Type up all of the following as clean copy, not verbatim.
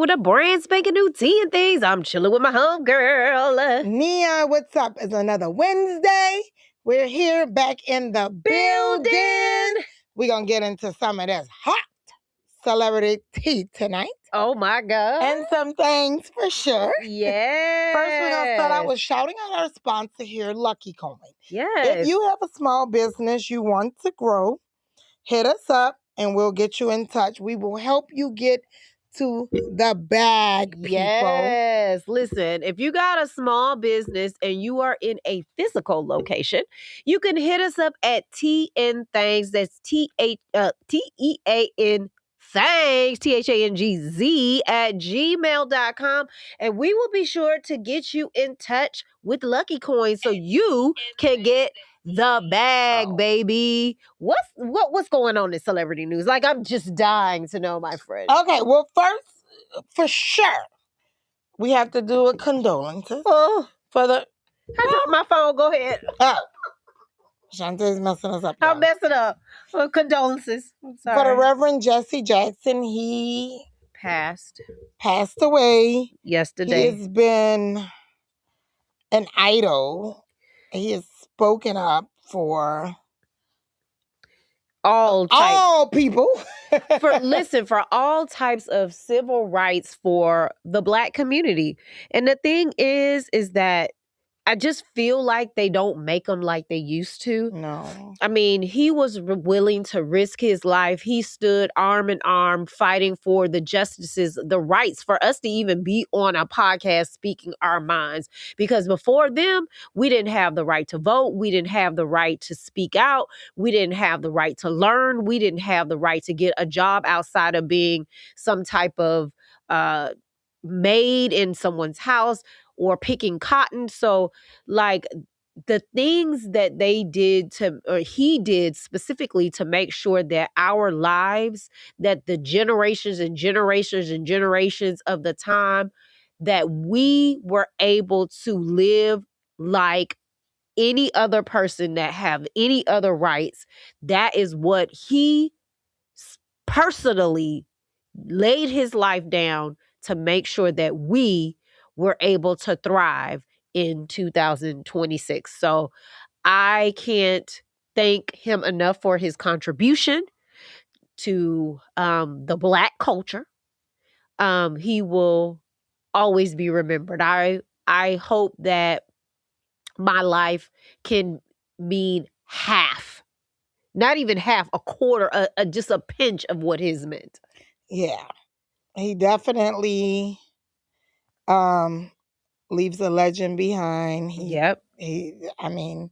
with a brand spanking new tea and things. I'm chilling with my homegirl. Nia, what's up? It's another Wednesday. We're here back in the building. We're going to get into some of this hot celebrity tea tonight. Oh my God. And some things for sure. Yeah. First, we're going to start out with shouting out our sponsor here, Lucky Coin. Yes. If you have a small business you want to grow, hit us up and we'll get you in touch. We will help you get to the bag, people. Yes. Listen, if you got a small business and you are in a physical location, you can hit us up at TN Things. That's TEAN Thanks, THANGZ at gmail.com. And we will be sure to get you in touch with Lucky Coin so you can get the bag, baby. What's going on in celebrity news? Like, I'm just dying to know, my friend. Okay, well, first, for sure, we have to do a condolences Oh, for the... I dropped my phone. Go ahead. Oh, Shantae's messing us up. I'll mess it up. Well, condolences. I'm sorry. For the Reverend Jesse Jackson, he passed away yesterday. He has been an idol. He has spoken up for all people. for all types of civil rights for the Black community. And the thing is that I just feel like they don't make them like they used to. No. I mean, he was willing to risk his life. He stood arm in arm fighting for the justices, the rights for us to even be on a podcast speaking our minds. Because before them, we didn't have the right to vote. We didn't have the right to speak out. We didn't have the right to learn. We didn't have the right to get a job outside of being some type of maid in someone's house or picking cotton. So, like, the things that they did or he did specifically to make sure that our lives, that the generations and generations and generations of the time, that we were able to live like any other person that have any other rights. That is what he personally laid his life down to make sure that we were able to thrive in 2026. So I can't thank him enough for his contribution to the Black culture. He will always be remembered. I hope that my life can mean half, not even half, a quarter, just a pinch of what his meant. Yeah, he definitely leaves a legend behind. Yep. I mean,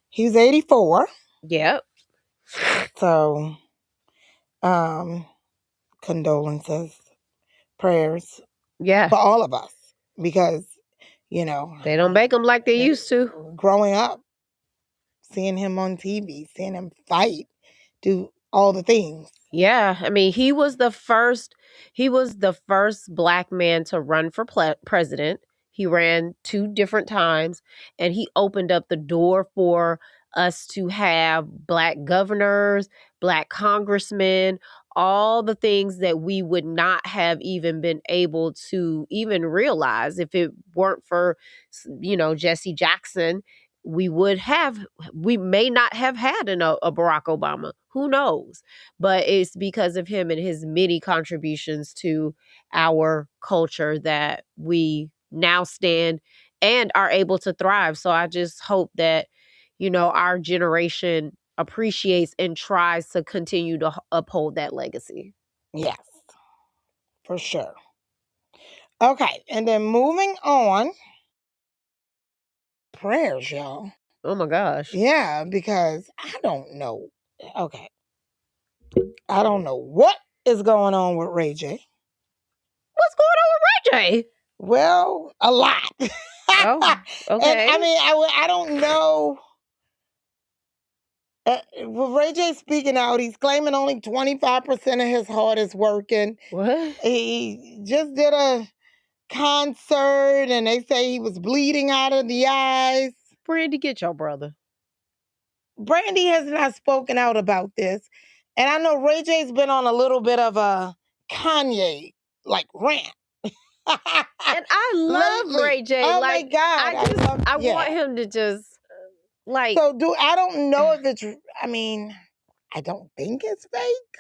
he's 84. Yep. So, condolences, prayers, for all of us, because they don't make them like they used to. Growing up, seeing him on TV, seeing him fight, do all the things. Yeah, I mean, he was the first Black man to run for president. He ran 2 different times, and he opened up the door for us to have Black governors, Black congressmen, all the things that we would not have even been able to even realize if it weren't for, Jesse Jackson. We may not have had a Barack Obama. Who knows? But it's because of him and his many contributions to our culture that we now stand and are able to thrive. So I just hope that, our generation appreciates and tries to continue to uphold that legacy. Yes, for sure. Okay, and then moving on. Prayers, y'all. Oh my gosh. Yeah, because I don't know. Okay. I don't know what is going on with Ray J. What's going on with Ray J? Well, a lot. Oh, okay. And I mean, I don't know. With Ray J speaking out, he's claiming only 25% of his heart is working. What? He just did a concert and they say he was bleeding out of the eyes. Brandy, get your brother. Brandy has not spoken out about this. And I know Ray J's been on a little bit of a Kanye rant. And I love Lately. Ray J. Oh like, my God. I want him to just like. So I don't know if it's, I mean, I don't think it's fake,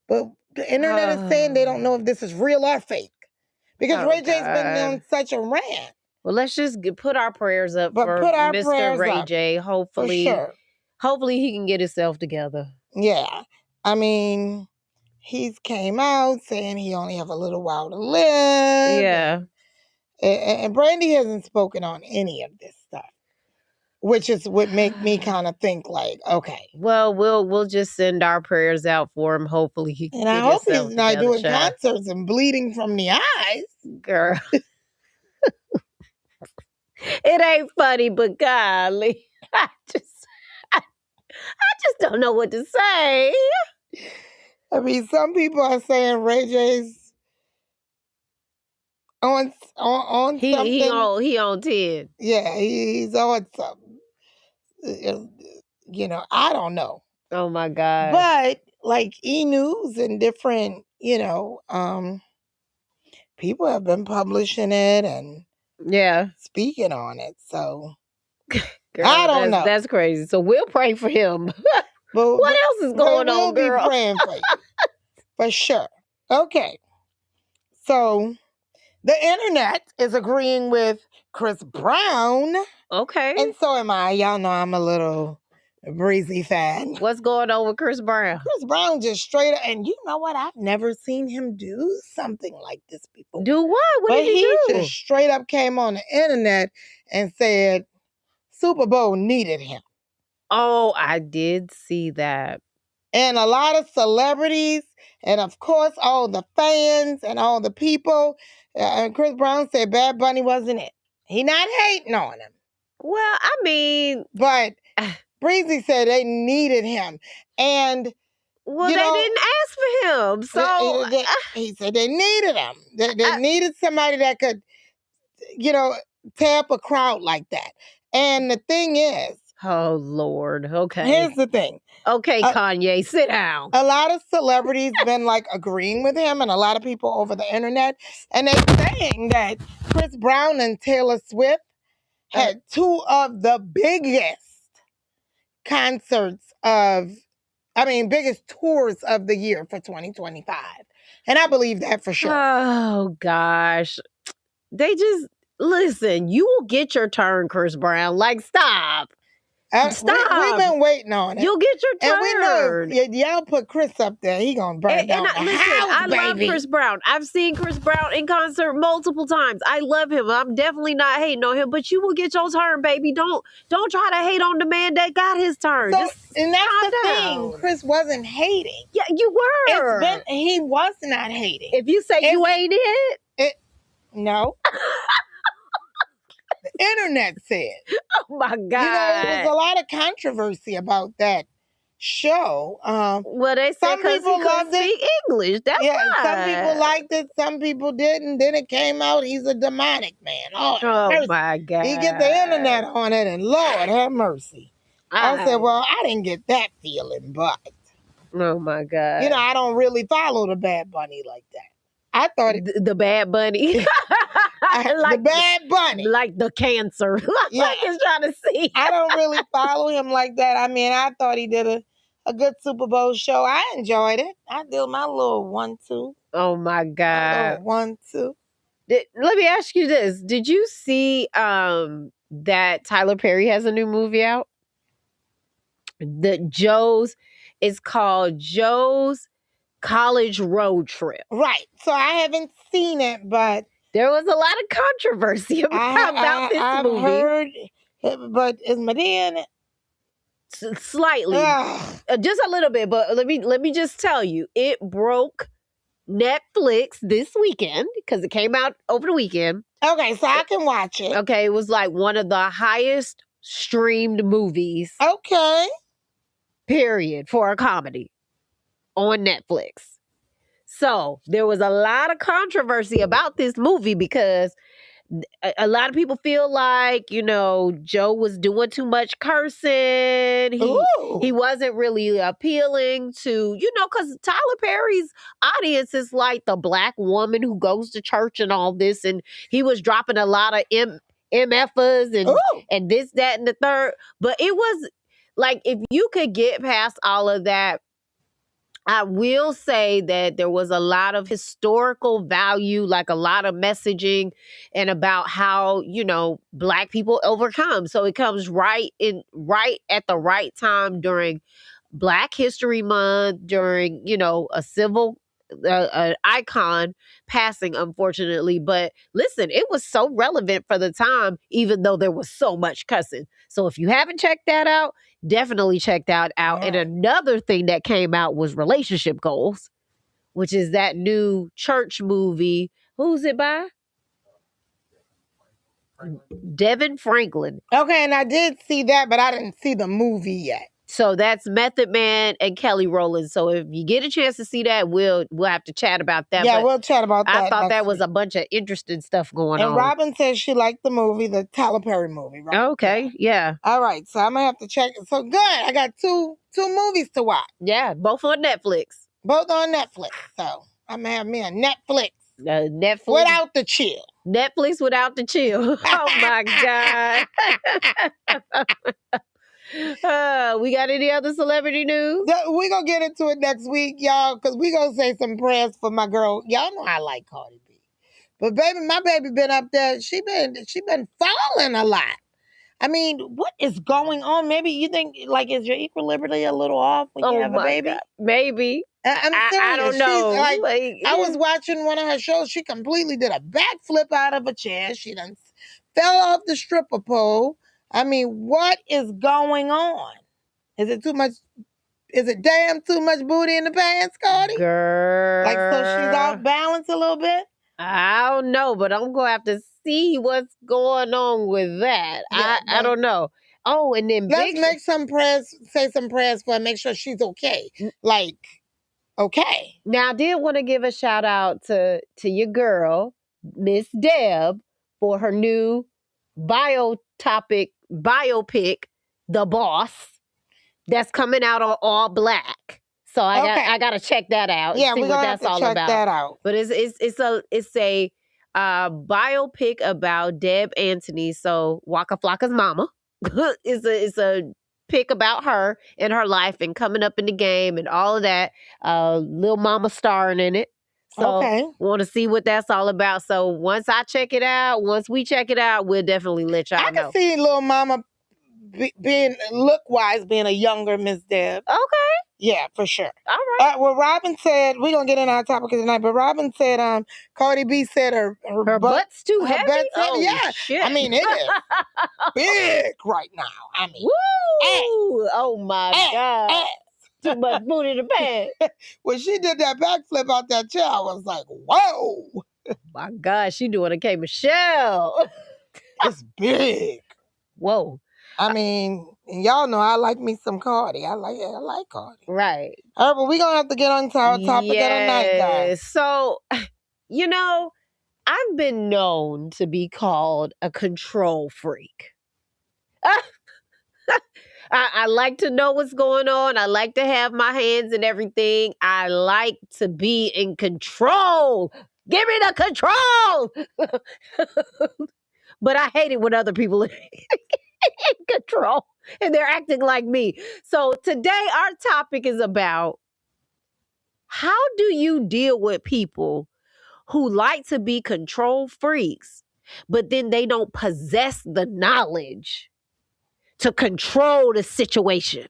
but the internet is saying they don't know if this is real or fake. Because Ray J's been on such a rant. Well, let's just put our prayers up for put our Mr. prayers Ray up, J. For Hopefully, sure. hopefully he can get himself together. Yeah. I mean, he's came out saying he only have a little while to live. Yeah. And Brandy hasn't spoken on any of this stuff, which is what make me kind of think like, okay. Well, we'll just send our prayers out for him. Hopefully he can And I get hope himself he's not together, doing child. concerts and bleeding from the eyes. Girl. It ain't funny, but golly. I just don't know what to say. I mean, some people are saying Ray J's on something. He on 10. Yeah, he's on something. You know, I don't know. Oh my God. But like E-News and different, people have been publishing it and speaking on it. So girl, I don't know. That's crazy. So we'll pray for him. What else is going on, girl? We'll be praying for you. For sure. Okay. So the internet is agreeing with Chris Brown. Okay. And so am I. Y'all know I'm a little Breezy fan. What's going on with Chris Brown? Chris Brown just straight up, and you know what? I've never seen him do something like this before. Do what? What did he do? He just straight up came on the internet and said Super Bowl needed him. Oh, I did see that. And a lot of celebrities, and of course, all the fans and all the people. And Chris Brown said Bad Bunny wasn't it. He not hating on him. Well, I mean, but Breezy said they needed him, and they didn't ask for him. So he said they needed him. They needed somebody that could, tear up a crowd like that. And the thing is, oh Lord, okay. Here's the thing. Okay, Kanye, sit down. A lot of celebrities been like agreeing with him, and a lot of people over the internet, and they're saying that Chris Brown and Taylor Swift had two of the biggest biggest tours of the year for 2025. And I believe that for sure. Oh gosh. They just, listen, you will get your turn, Chris Brown. Like, stop. Stop. We've been waiting on it. You'll get your turn. And we know y'all put Chris up there, he gonna burn down the house, I baby. love Chris Brown. I've seen Chris Brown in concert multiple times. I love him. I'm definitely not hating on him, but you will get your turn, baby. Don't try to hate on the man that got his turn. And that's the thing. Chris wasn't hating. Yeah, you were. He was not hating. If you say you ain't it. No. The internet said. Oh my God. There was a lot of controversy about that show. Well, they said because he couldn't speak English. That's why. Some people liked it, some people didn't. Then it came out he's a demonic man. Oh my God. He get the internet on it, and Lord have mercy. I said, well, I didn't get that feeling, but. Oh my God. I don't really follow the Bad Bunny like that. I thought the Bad Bunny. Like the Bad Bunny. Like the cancer. Like he's trying to see. I don't really follow him like that. I mean, I thought he did a good Super Bowl show. I enjoyed it. I did my little 1-2. Oh my God. 1-2. Let me ask you this. Did you see that Tyler Perry has a new movie out? It's called Joe's College Road Trip. Right. So I haven't seen it, but there was a lot of controversy about this movie. I've heard, but is Madea in it? Slightly. Just a little bit, but let me just tell you, it broke Netflix this weekend because it came out over the weekend. Okay, so I can watch it. Okay, it was like one of the highest streamed movies. Okay. Period, for a comedy on Netflix. So there was a lot of controversy about this movie because A lot of people feel like, Joe was doing too much cursing. He wasn't really appealing to, because Tyler Perry's audience is like the black woman who goes to church and all this, and he was dropping a lot of MFers and this, that, and the third. But it was like, if you could get past all of that, I will say that there was a lot of historical value, like a lot of messaging and about how, black people overcome. So it comes right at the right time during Black History Month, during, a civil icon passing, unfortunately. But listen, it was so relevant for the time, even though there was so much cussing. So if you haven't checked that out, definitely check that out. And another thing that came out was Relationship Goals, which is that new church movie. Who's it by? Devin Franklin. Okay, and I did see that, but I didn't see the movie yet. So that's Method Man and Kelly Rowland. So if you get a chance to see that, we'll have to chat about that. Yeah, we'll chat about that. I thought that was a bunch of interesting stuff going on. And Robin says she liked the movie, the Tyler Perry movie. Right? Okay, yeah. All right, so I'm gonna have to check. So good, I got two movies to watch. Yeah, both on Netflix. Both on Netflix. So I'm gonna have me a Netflix. Netflix without the chill. Netflix without the chill. Oh my God. We got any other celebrity news? We're going to get into it next week, y'all, because we're going to say some prayers for my girl. Y'all know I like Cardi B. But baby, my baby been up there. She been falling a lot. I mean, what is going on? Maybe you think, like, is your equilibrium a little off when you have a baby? God. Maybe. I'm serious. I don't know. I was watching one of her shows. She completely did a backflip out of a chair. She done fell off the stripper pole. I mean, what is going on? Is it too much? Is it damn too much booty in the pants, Cardi? Girl. Like, so she's off balance a little bit? I don't know, but I'm going to have to see what's going on with that. Yeah, I don't know. Oh, and then let's make some prayers, say some prayers for her, make sure she's okay. Like, okay. Now, I did want to give a shout out to your girl, Miss Deb, for her new biopic, The Boss, that's coming out on All Black. So I got to check that out. Yeah, see what that's all check about. That out. But it's a biopic about Deb Antony. So Waka Flocka's mama is a pick about her and her life and coming up in the game and all of that. Lil Mama starring in it. So want to see what that's all about. So once we check it out, we'll definitely let y'all know. I can see Lil Mama being look-wise being a younger Miss Deb. Okay. Yeah, for sure. All right. Well, Robin said, we're going to get in our topic tonight, but Robin said Cardi B said her butt's too heavy? Oh, yeah. Shit. I mean, it is big right now. I mean. Woo! Oh, my God. Too much booty in the pants. When she did that backflip out that chair, I was like, whoa. My God, she doing a K Michelle. It's big. Whoa. I mean, y'all know I like me some Cardi. I like Cardi. Right. All right, but we're going to have to get on to our topic of the night, guys. So, I've been known to be called a control freak. I like to know what's going on. I like to have my hands in everything. I like to be in control. Give me the control. But I hate it when other people are in control and they're acting like me. So today our topic is about how do you deal with people who like to be control freaks, but then they don't possess the knowledge to control the situation.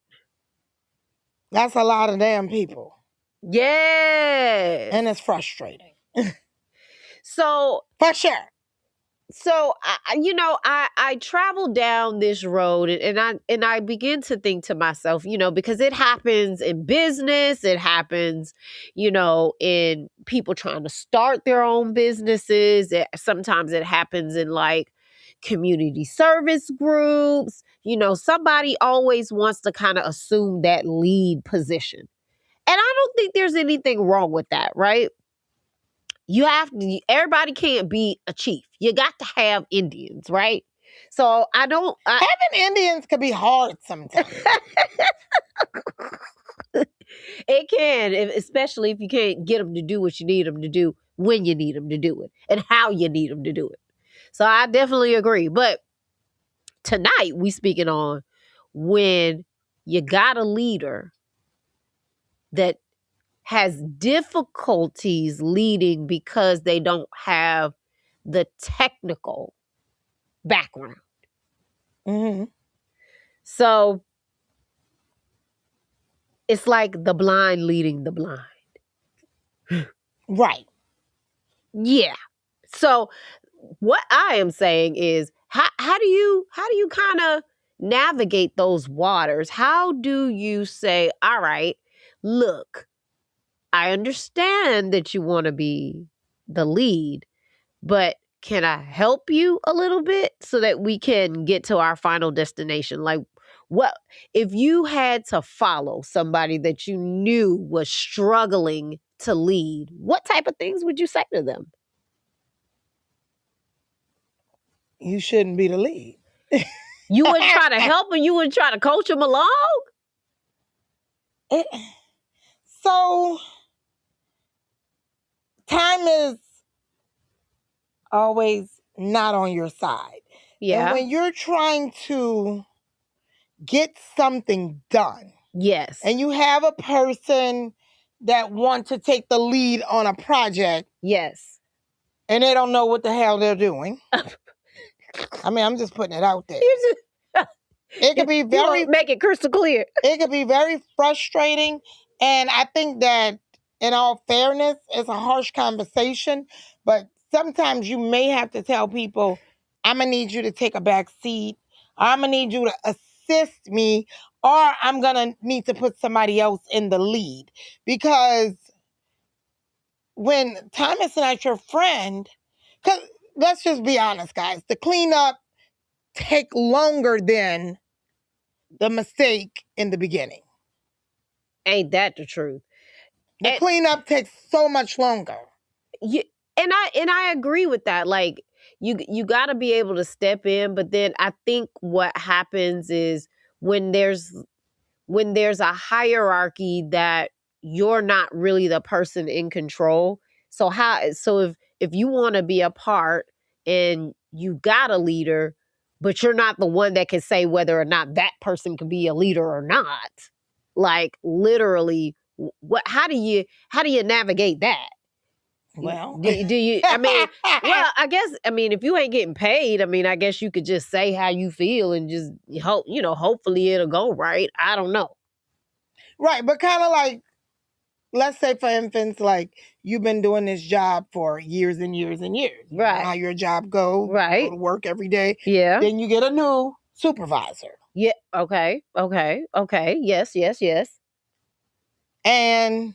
That's a lot of damn people. Yes. And it's frustrating. So, for sure. So, I travel down this road and I begin to think to myself, because it happens in business, it happens, in people trying to start their own businesses. Sometimes it happens in like community service groups. Somebody always wants to kind of assume that lead position. And I don't think there's anything wrong with that, right? everybody can't be a chief. You got to have Indians, right? So having Indians could be hard sometimes. It can, especially if you can't get them to do what you need them to do when you need them to do it and how you need them to do it. So I definitely agree. But tonight we speaking on when you got a leader that has difficulties leading because they don't have the technical background. Mm-hmm. So it's like the blind leading the blind. Right. Yeah. So what I am saying is how do you kind of navigate those waters? How do you say, all right, look, I understand that you want to be the lead, but can I help you a little bit so that we can get to our final destination? Like, what if you had to follow somebody that you knew was struggling to lead? What type of things would you say to them? You shouldn't be the lead. You would try to help them? You would try to coach them along? So, time is always not on your side. Yeah. And when you're trying to get something done. Yes. And you have a person that wants to take the lead on a project. Yes. And they don't know what the hell they're doing. I mean, I'm just putting it out there. It could be very... Make it crystal clear. It could be very frustrating. And I think that, in all fairness, it's a harsh conversation. But sometimes you may have to tell people, I'm going to need you to take a back seat. I'm going to need you to assist me. Or I'm going to need to put somebody else in the lead. Because when time is not your friend... Because let's just be honest, guys. The cleanup take longer than the mistake in the beginning. Ain't that the truth? The cleanup takes so much longer. Yeah, and I agree with that. Like you got to be able to step in, but then I think what happens is when there's a hierarchy that you're not really the person in control. So if you want to be a part and you got a leader, but you're not the one that can say whether or not that person can be a leader or not. Like literally, how do you navigate that? Well, do you? I mean, well, I guess. I mean, if you ain't getting paid, I mean, I guess you could just say how you feel and just hope. Hopefully it'll go right. I don't know. Right, but kind of like, let's say, for instance, like you've been doing this job for years and years and years. Right. You know how your job goes. Right. You go to work every day. Yeah. Then you get a new supervisor. Yeah. Okay. Yes. And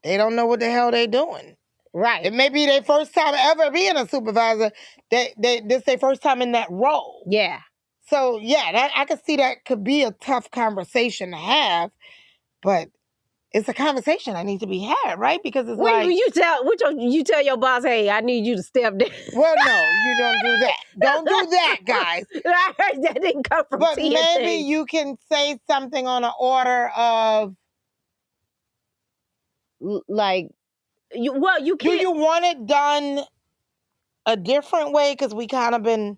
they don't know what the hell they're doing. Right. It may be their first time ever being a supervisor. This their first time in that role. Yeah. So yeah, I could see that could be a tough conversation to have, but it's a conversation that needs to be had, right? Because it's you tell your boss, hey, I need you to step down. Well, no, you don't do that. Don't do that, guys. I heard that didn't come from But TNT. maybe you can say something on an order of, like, you can't. Do you want it done a different way? Because we kind of been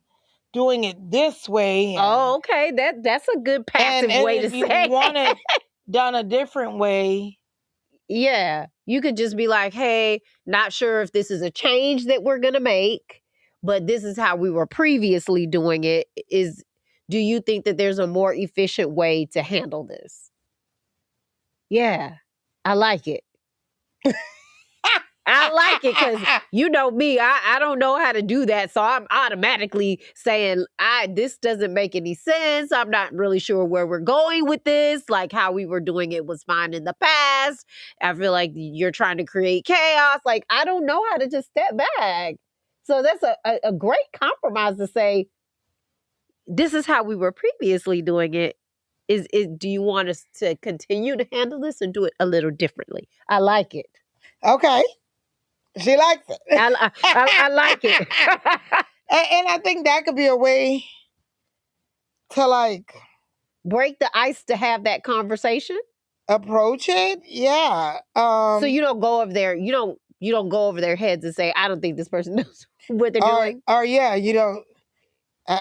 doing it this way. Oh, okay. That's a good passive way to say. If you want it done a different way. Yeah. You could just be like, hey, not sure if this is a change that we're going to make, but this is how we were previously doing it. Do you think that there's a more efficient way to handle this? Yeah. I like it. I like it because you know me, I don't know how to do that. So I'm automatically saying, this doesn't make any sense. I'm not really sure where we're going with this. Like how we were doing it was fine in the past. I feel like you're trying to create chaos. Like I don't know how to just step back. So that's a great compromise to say, this is how we were previously doing it. Do you want us to continue to handle this and do it a little differently? I like it. Okay. She likes it. I like it. And I think that could be a way to like break the ice to have that conversation. Approach it, yeah. So you don't go over there. You don't go over their heads and say, "I don't think this person knows what they're doing." Or yeah, you don't.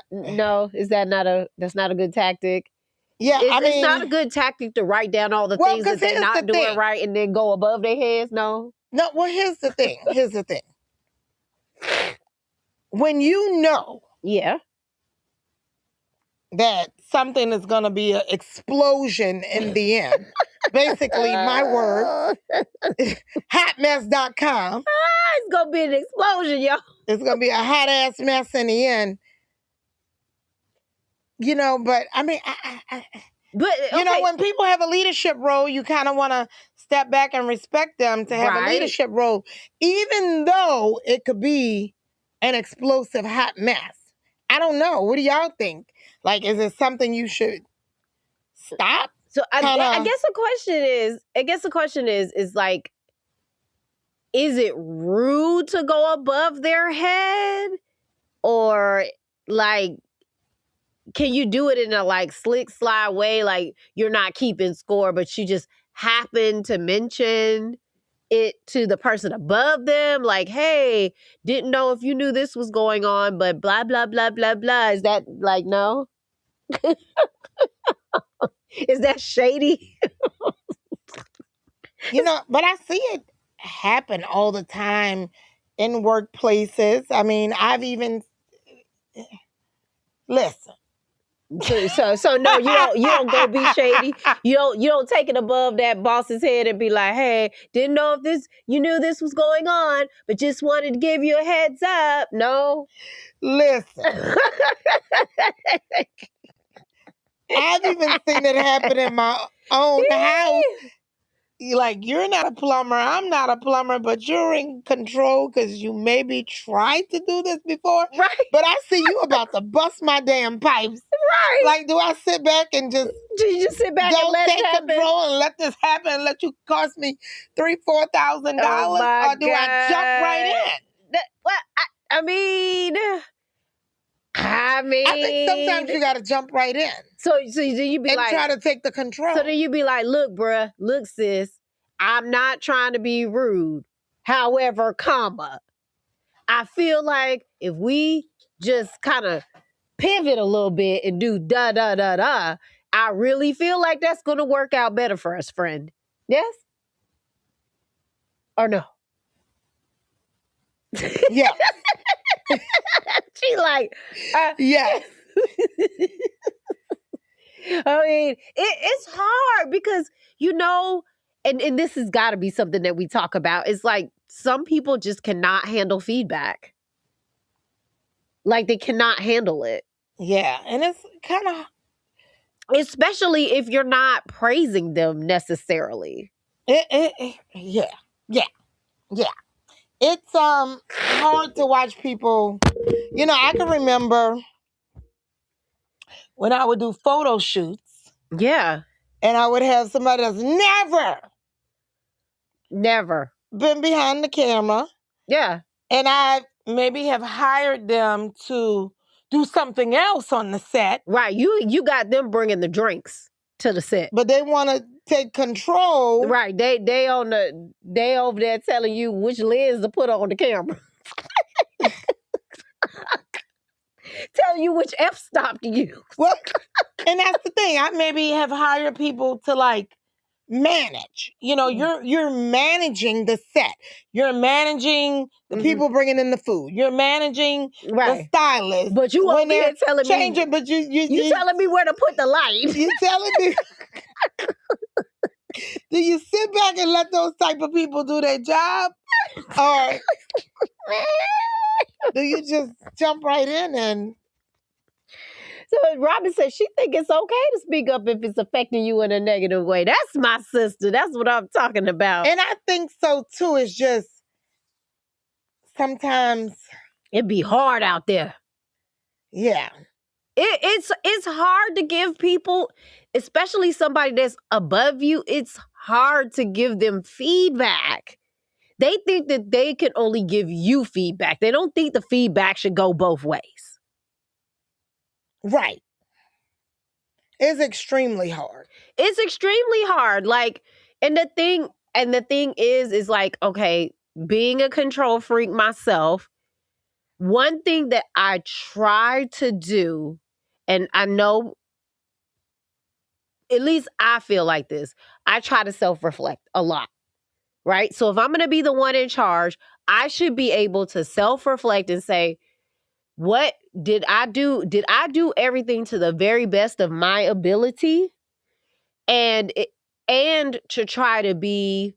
No, that's not a good tactic. Yeah, it's not a good tactic to write down all the things that they're not doing right and then go above their heads. No. Well, here's the thing. When you know, yeah, that something is going to be an explosion in the end. Basically, my word, hotmess.com. It's going to be an explosion, y'all. It's going to be a hot ass mess in the end. You know, but I mean, but okay. You know, when people have a leadership role, you kind of want to step back and respect them to have a leadership role, even though it could be an explosive hot mess. I don't know. What do y'all think? Like, is it something you should stop? So I guess the question is like, is it rude to go above their head? Or like, can you do it in a like slick slide way? Like you're not keeping score, but you just happen to mention it to the person above them. Like, hey, didn't know if you knew this was going on, but blah, blah, blah, blah, blah. Is that like, no? Is that shady? You know, but I see it happen all the time in workplaces. I mean, I've even listen. So no, you don't go be shady. You don't take it above that boss's head and be like, hey, didn't know if you knew this was going on, but just wanted to give you a heads up. No. Listen. I've even seen it happen in my own house. Like, you're not a plumber, I'm not a plumber, but you're in control because you maybe tried to do this before. Right. But I see you about to bust my damn pipes. Right. Like, do I sit back and just... Do you just sit back and let it happen? Control and let this happen and let you cost me $3,000-$4,000? Or do I jump right in? I mean... I think sometimes you got to jump right in. So you be and like... try to take the control. So then you be like, look, bruh, look, sis, I'm not trying to be rude. However, I feel like if we just kind of pivot a little bit and do da-da-da-da, I really feel like that's going to work out better for us, friend. Yes? Or no? Yeah. She like, yeah. I mean, it's hard because, you know, and this has got to be something that we talk about. It's like some people just cannot handle feedback. Like they cannot handle it. Yeah. And it's kind of... Especially if you're not praising them necessarily. Yeah. It's hard to watch people. You know, I can remember when I would do photo shoots. Yeah. And I would have somebody that's never been behind the camera. Yeah. And I maybe have hired them to do something else on the set. Right. You got them bringing the drinks to the set. But they want to take control. Right. They over there telling you which lens to put on the camera. Telling you which f-stop to use. Well, and that's the thing. I maybe have hired people to like manage. You know, you're managing the set. You're managing the people bringing in the food. You're managing the stylist. But you over here telling me. But you telling me where to put the light. You telling me. Do you sit back and let those type of people do their job? Or do you just jump right in and... So Robin said she think it's okay to speak up if it's affecting you in a negative way. That's my sister. That's what I'm talking about. And I think so too. It's just sometimes it be hard out there. Yeah. It's hard to give people, especially somebody that's above you, it's hard to give them feedback. they think that they can only give you feedback. They don't think the feedback should go both ways. Right. It's extremely hard. It's extremely hard. Like, and the thing is like, okay, being a control freak myself, one thing that I try to do, and I know, at least I feel like this, I try to self-reflect a lot, right? So if I'm going to be the one in charge, I should be able to self-reflect and say, what did I do? Did I do everything to the very best of my ability? And to try to be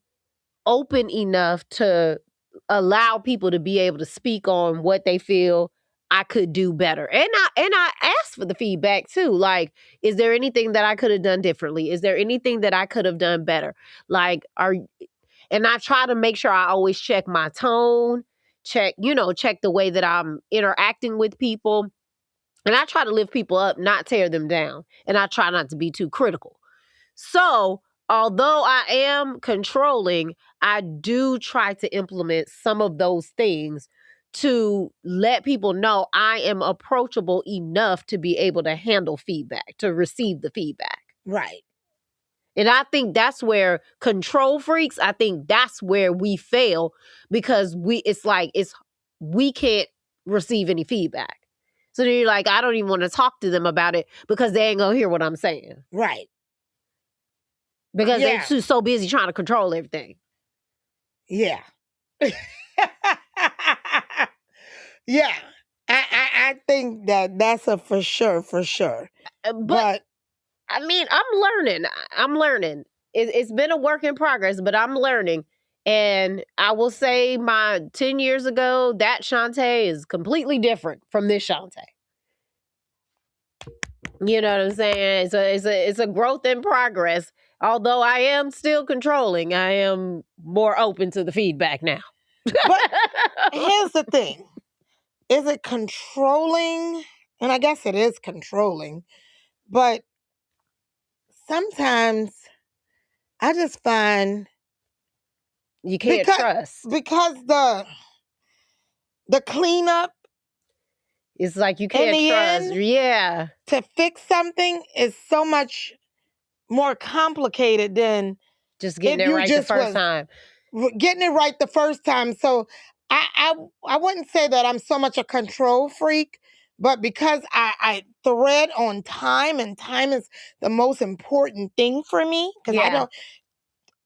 open enough to allow people to be able to speak on what they feel I could do better. And I asked for the feedback too. Like, is there anything that I could have done differently? Is there anything that I could have done better? Like, and I try to make sure I always check my tone, check the way that I'm interacting with people. And I try to lift people up, not tear them down. And I try not to be too critical. So, although I am controlling, I do try to implement some of those things to let people know I am approachable enough to be able to handle feedback, to receive the feedback. Right. And I think that's where control freaks, I think that's where we fail, because we can't receive any feedback. So then you're like, I don't even want to talk to them about it because they ain't gonna hear what I'm saying. Right. Because they're so busy trying to control everything. Yeah. Yeah. I think that's a for sure. But I mean, I'm learning. It's been a work in progress, but I'm learning. And I will say my 10 years ago, that Shantae is completely different from this Shantae. You know what I'm saying? It's a growth in progress. Although I am still controlling, I am more open to the feedback now. But here's the thing. Is it controlling? And I guess it is controlling. But sometimes I just find you can't trust. Because the cleanup, it's like you can't trust. Yeah. To fix something is so much more complicated than just getting it right the first time. Getting it right the first time. So I wouldn't say that I'm so much a control freak, but because I thread on time, and time is the most important thing for me, because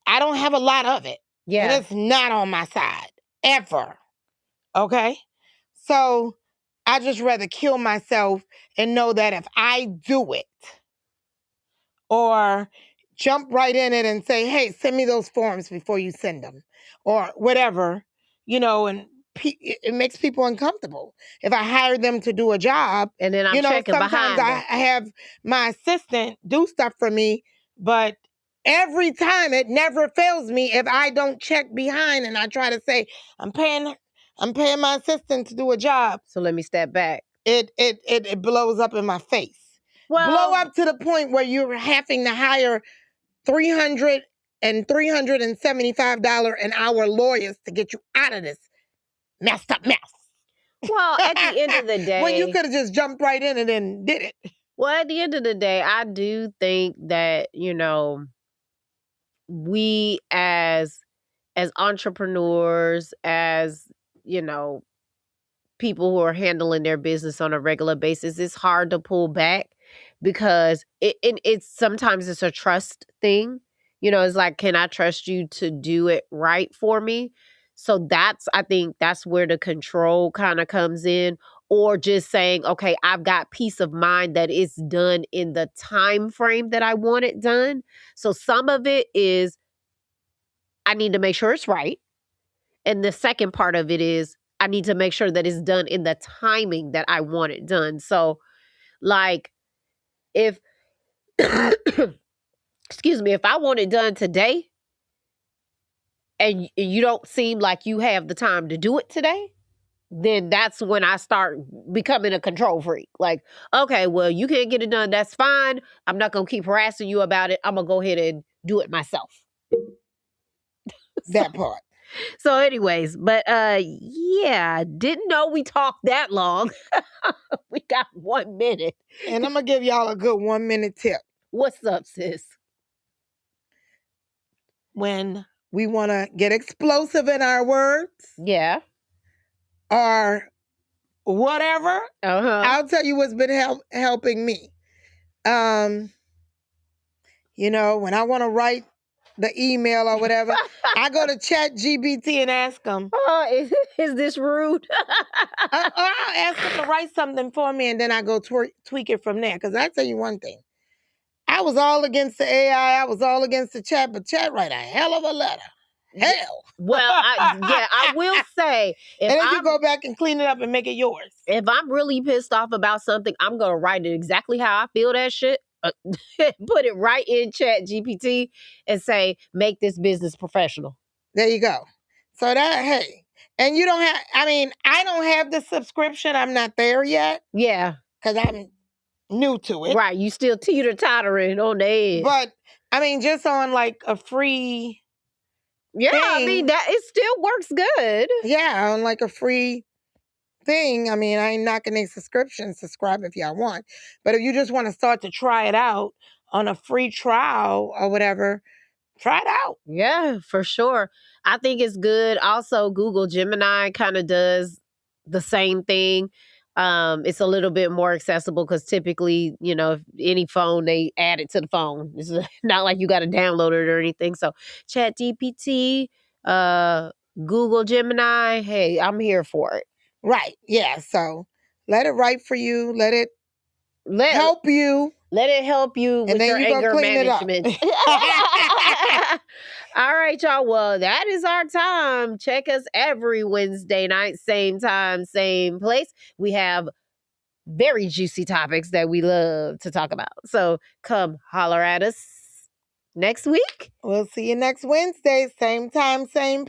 I don't have a lot of it. Yeah. And it's not on my side ever. Okay? So I just rather kill myself and know that if I do it, or jump right in it and say, hey, send me those forms before you send them, or whatever, and it makes people uncomfortable. If I hire them to do a job, and then I'm checking sometimes behind I have my assistant do stuff for me, but every time it never fails me if I don't check behind and I try to say, I'm paying my assistant to do a job. So let me step back. It blows up in my face. Blow up to the point where you're having to hire $300 and $375 an hour lawyers to get you out of this messed up mess. Well, at the end of the day, when you could have just jumped right in and then did it. Well, at the end of the day, I do think that, we as entrepreneurs, as, people who are handling their business on a regular basis, it's hard to pull back, because it's sometimes it's a trust thing. It's like, can I trust you to do it right for me? So I think that's where the control kind of comes in, or just saying, okay, I've got peace of mind that it's done in the time frame that I want it done. So some of it is I need to make sure it's right. And the second part of it is I need to make sure that it's done in the timing that I want it done. So, like, if, excuse me, if I want it done today and you don't seem like you have the time to do it today, then that's when I start becoming a control freak. Like, okay, well, you can't get it done. That's fine. I'm not going to keep harassing you about it. I'm going to go ahead and do it myself. That part. So anyways, but yeah, didn't know we talked that long. We got 1 minute. And I'm going to give y'all a good 1 minute tip. What's up, sis? When we want to get explosive in our words. Yeah. Or whatever. I'll tell you what's been helping me. You know, when I want to write the email or whatever, I go to ChatGPT and ask them. Oh, is this rude? I'll ask them to write something for me, and then I go tweak it from there. Because I tell you one thing. I was all against the AI. I was all against the chat, but chat write a hell of a letter. Hell. Well, I will say. And then you go back and clean it up and make it yours. If I'm really pissed off about something, I'm going to write it exactly how I feel that shit. Put it right in ChatGPT and say, make this business professional. There you go. So that, hey. And you don't have, I mean, I don't have the subscription. I'm not there yet. Yeah. Because I'm new to it. Right. You still teeter-tottering on the edge. But, I mean, just on like a free thing. I mean, that it still works good. Yeah, on like a free thing. I mean, I ain't knocking a subscription. Subscribe if y'all want. But if you just want to start to try it out on a free trial or whatever, try it out. Yeah, for sure. I think it's good. Also, Google Gemini kind of does the same thing. It's a little bit more accessible because typically, you know, if any phone, they add it to the phone. It's not like you got to download it or anything. So ChatGPT, Google Gemini, hey, I'm here for it. Right. Yeah. So let it write for you. Let it help you. Let it help you with your anger management. All right, y'all. Well, that is our time. Check us every Wednesday night, same time, same place. We have very juicy topics that we love to talk about. So come holler at us next week. We'll see you next Wednesday, same time, same